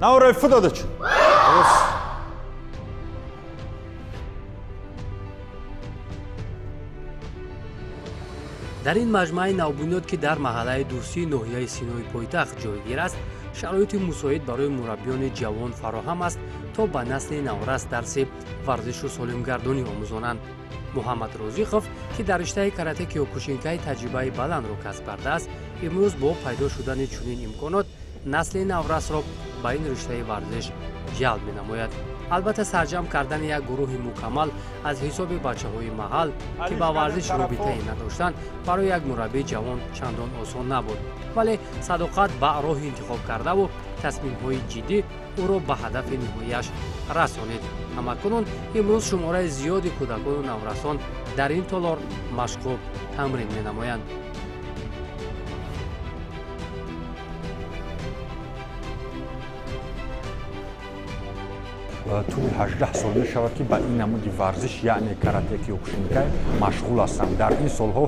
Naura fıdadıç. дар ин маҷмӯаи навбунёд ки дар маҳаллаи дурсии ноҳияи Синои пойтахт ҷойгир аст, шароити мусоид барои мураббиёни ҷавон фароҳам аст, то ба насли наврас дарси варзишу солимгардонӣ омӯзонанд. муҳаммад Розихов, ки дар риштаи карате киёкушинкай таҷрибаи баландро касб кардааст, имрӯз бо пайдо шудани чунин имконот насли наврасро ба ин риштаи варзиш ҷалб менамояд. албатта сарҷамъ кардани як гурӯҳи мукаммал аз ҳисоби бачаҳои маҳал, ки ба варзиш робитае надоштанд, барои як мураббии ҷавон чандон осон набуд. вале садоқат ба роҳи интихоб кардаву тасмимҳои ҷиддӣ ӯро ба ҳадафи ниҳояш расонид. ҳамакунун имрӯз шумораи зиёди кӯдакону наврасон дар ин толор машқу тамрин менамоянд. Туи 18 сол мешавад ки ба ин намуди варзиш яъне карате киёкушинкай машғул ҳастам. Дар ин солҳо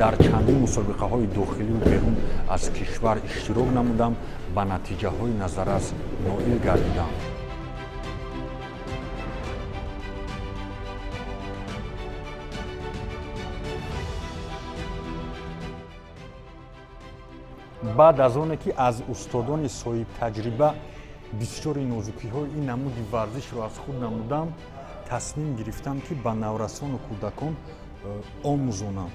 дар чандин мусобиқаҳои дохилию берун аз кишвар иштирок намудам, ба натиҷаҳои назаррас ноил гардидам. баъд аз оне ки аз устодони соҳибтаҷриба бисёри нозукиҳои ин намуди варзишро аз худ намудам, тасмим гирифтам ки ба наврасону кӯдакон омӯзонам.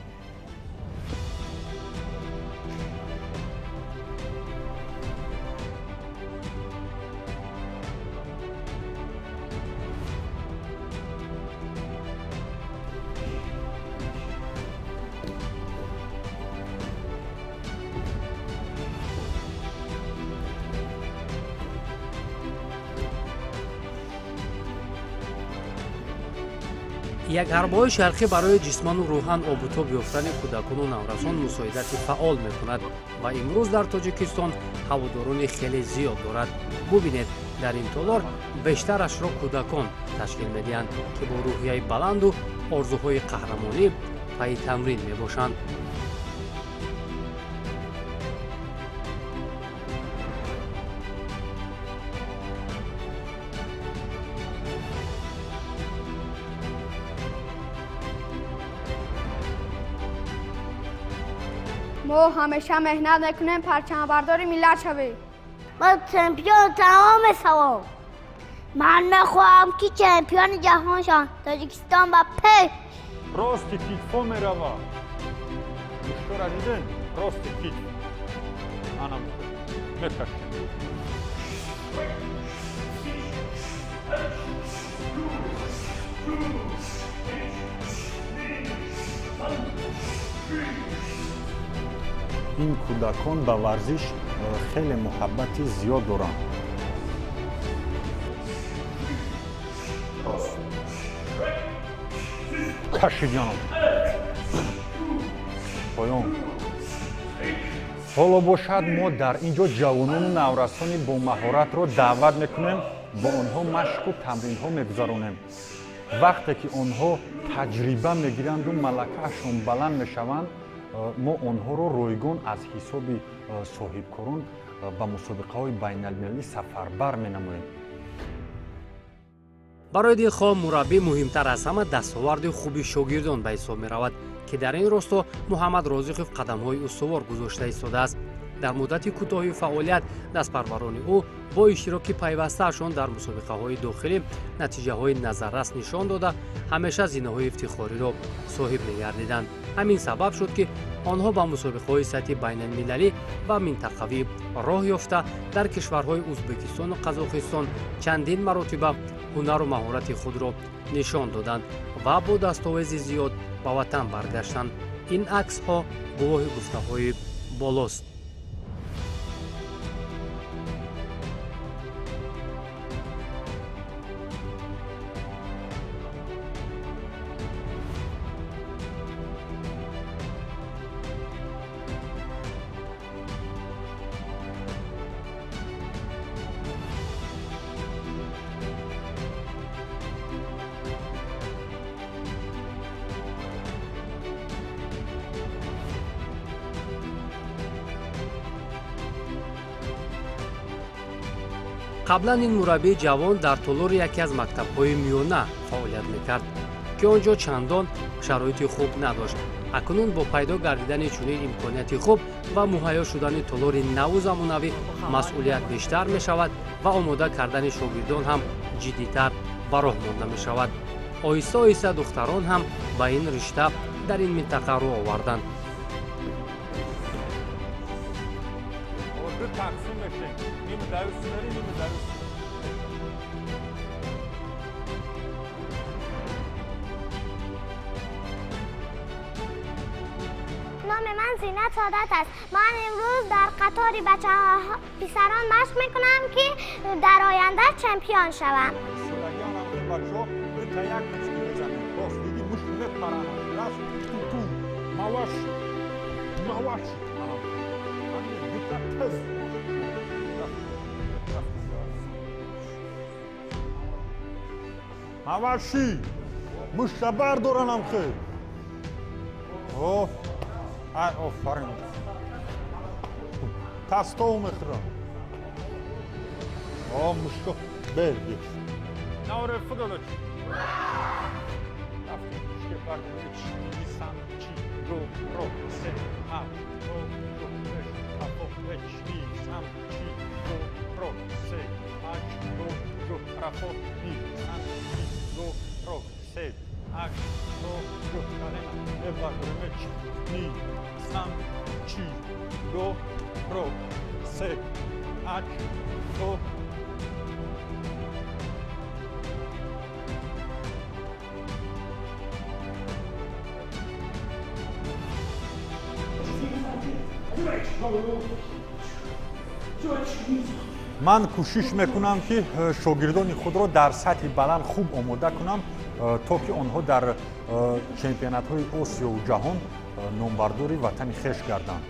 як ҳарбаҳои шарқӣ барои ҷисману рӯҳан обутоб ёфтани кӯдакону наврасон мусоидати фаъол мекунад ва имрӯз дар Тоҷикистон ҳаводорони хеле зиёд дорад. бубинед, дар ин толор бештарашро кӯдакон ташкил медиҳанд, ки бо рӯҳияи баланду орзуҳои қаҳрамонӣ пайи тамрин мебошанд. ما همیشه مهنت میکنیم پرچمبردار ملت شویم. ما چمپیون تمام سوام. من میخواهم که چمپیون جهان شوم. تاجیکستان با پی Рости китфо мерава. Мушкора диден? Рости китф. Анам меташем. ин кӯдакон ба варзиш хеле муҳаббати зиёд доранд. кашидёнам. поён. ҳоло бошад мо дар ин ҷо ҷавонону наврасони бомаҳоратро даъват мекунем, ба онҳо машқу тамринҳо мегузаронем. вақте ки онҳо таҷриба мегиранду малакаашон баланд мешаванд, мо онҳоро ройгон аз ҳисоби соҳибкорон ба мусобиқаҳои байналмилалӣ сафарбар менамоем. барои дилхоҳ мураббӣ муҳимтар аз ҳама дастоварди хуби шогирдон ба ҳисоб меравад, ки дар ин росто муҳаммад Розихов қадамҳои устувор гузошта истодааст. дар муддати кӯтоҳи фаъолият дастпарварони ӯ бо иштироки пайвастаашон дар мусобиқаҳои дохилӣ натиҷаҳои назаррас нишон дода, ҳамеша зинаҳои ифтихориро соҳиб мегардиданд. ҳамин сабаб шуд ки онҳо ба мусобиқаҳои сатҳи байналмилалӣ ва минтақавӣ роҳ ёфта, дар кишварҳои Узбекистону Қазоқистон чандин маротиба ҳунару маҳорати худро нишон доданд ва бо дастовези зиёд ба ватан баргаштанд. ин аксҳо гувоҳи гуфтаҳои болост. қаблан ин мураббии ҷавон дар толори яке аз мактабҳои миёна фаъолият мекард ки он ҷо чандон шароити хуб надошт. акнун бо пайдо гардидани чунин имконияти хуб ва муҳайё шудани толори наву замонавӣ масъулият бештар мешавад ва омода кардани шогирдон ҳам ҷиддитар ба роҳ монда мешавад. оҳиста оҳиста духтарон ҳам ба ин ришта дар ин минтақа рӯ оварданд. نام من زینت سعادت است. من امروز در قطار پسران مشق میکنم که در آینده چمپیون شوم. مواشی مشتبر دارنم خیلی آفرین تستو میخورم مشکو برگی نوره فدالش رفتیم مشکه بردیش نیسان چی رو سه هفت رو بش هفت بش نیسان چی رو سه هشت رو رفت نیسان چی رو سه هشت رو کارم ببرمش نیسان چی رو سه هشت رو من کوشش میکنم که شاگردان خود را در سطح بلند خوب آماده کنم تا که آنها در چمپیونات های آسیا و جهان نامبردار وطن خویش گردند.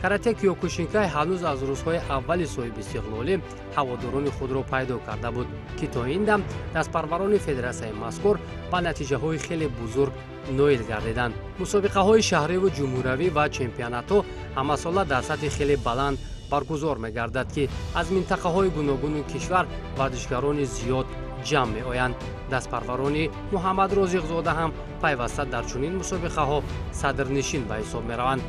карате киёкушинкай ҳанӯз аз рӯзҳои аввали соҳиби истиқлолӣ ҳаводорони худро пайдо карда буд ки то ин дам дастпарварони федератсияи мазкур ба натиҷаҳои хеле бузург ноил гардиданд. мусобиқаҳои шаҳриву ҷумҳуриявӣ ва чемпионатҳо ҳамасола дар сатҳи хеле баланд баргузор мегардад ки аз минтақаҳои гуногуни кишвар варзишгарони зиёд ҷамъ меоянд. дастпарварони муҳаммад розиқзода ҳам пайваста дар чунин мусобиқаҳо садрнишин ба ҳисоб мераванд.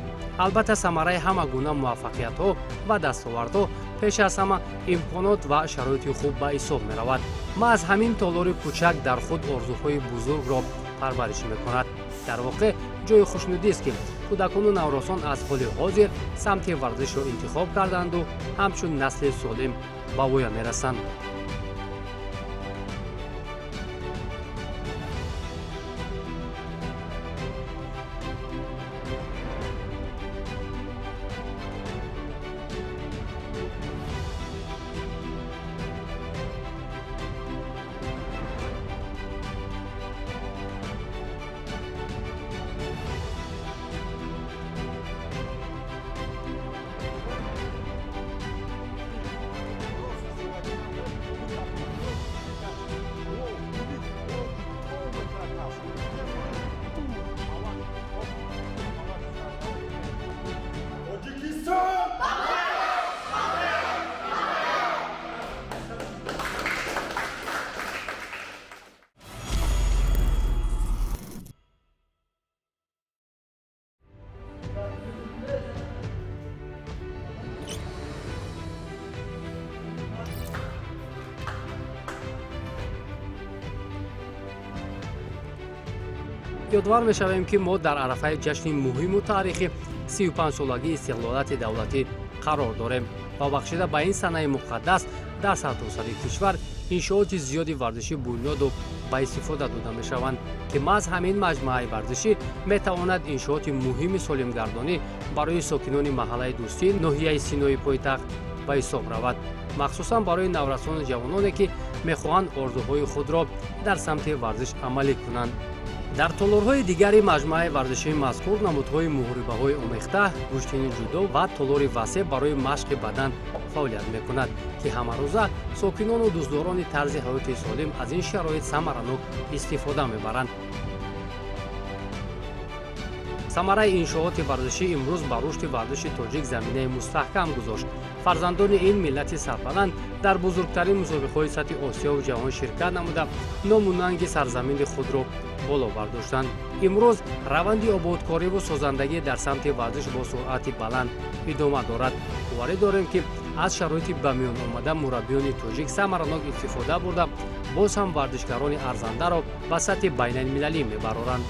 албатта самараи ҳама гуна муваффақиятҳо ва дастовардҳо пеш аз ҳама имконот ва шароити хуб ба ҳисоб меравад. маҳз ҳамин толори кӯчак дар худ орзуҳои бузургро парвариш мекунад. дар воқеъ ҷои хушнудист ки кӯдакону навросон аз ҳоли ҳозир самти варзишро интихоб карданду ҳамчун насли солим ба воя мерасанд. ёдовар мешавем ки мо дар арафаи ҷашни муҳиму таърихи 35-солагии истиқлолияти давлатӣ қарор дорем. вобахшида ба ин санаи муқаддас дар сартосари кишвар иншооти зиёди варзишӣ бунёду ба истифода дода мешаванд ки маҳз ҳамин маҷмӯаи варзишӣ метавонад иншооти муҳими солимгардонӣ барои сокинони маҳаллаи дӯстии ноҳияи синои пойтахт ба ҳисоб равад, махсусан барои наврасону ҷавононе ки мехоҳанд орзуҳои худро дар самти варзиш амалӣ кунанд. дар толорҳои дигари маҷмӯаи варзишии мазкур намудҳои муҳорибаҳои омехта, гӯштини ҷудо ва толори васеъ барои машқи бадан фаъолият мекунад ки ҳамарӯза сокинону дӯстдорони тарзи ҳаёти солим аз ин шароит самаранок истифода мебаранд. самараи иншооти варзишӣ имрӯз ба рушди варзиши тоҷик заминаи мустаҳкам гузошт. фарзандони ин миллати сарбаланд дар бузургтарин мусобиқаҳои сатҳи осиёву ҷаҳон ширкат намуда ному нанги сарзамини худро боло бардоштанд. имрӯз раванди ободкориву созандагӣ дар самти варзиш бо суръати баланд идома дорад. боварӣ дорем ки аз шароити ба миён омада мураббиёни тоҷик самаранок истифода бурда боз ҳам варзишгарони арзандаро ба сатҳи байналмилалӣ мебароранд.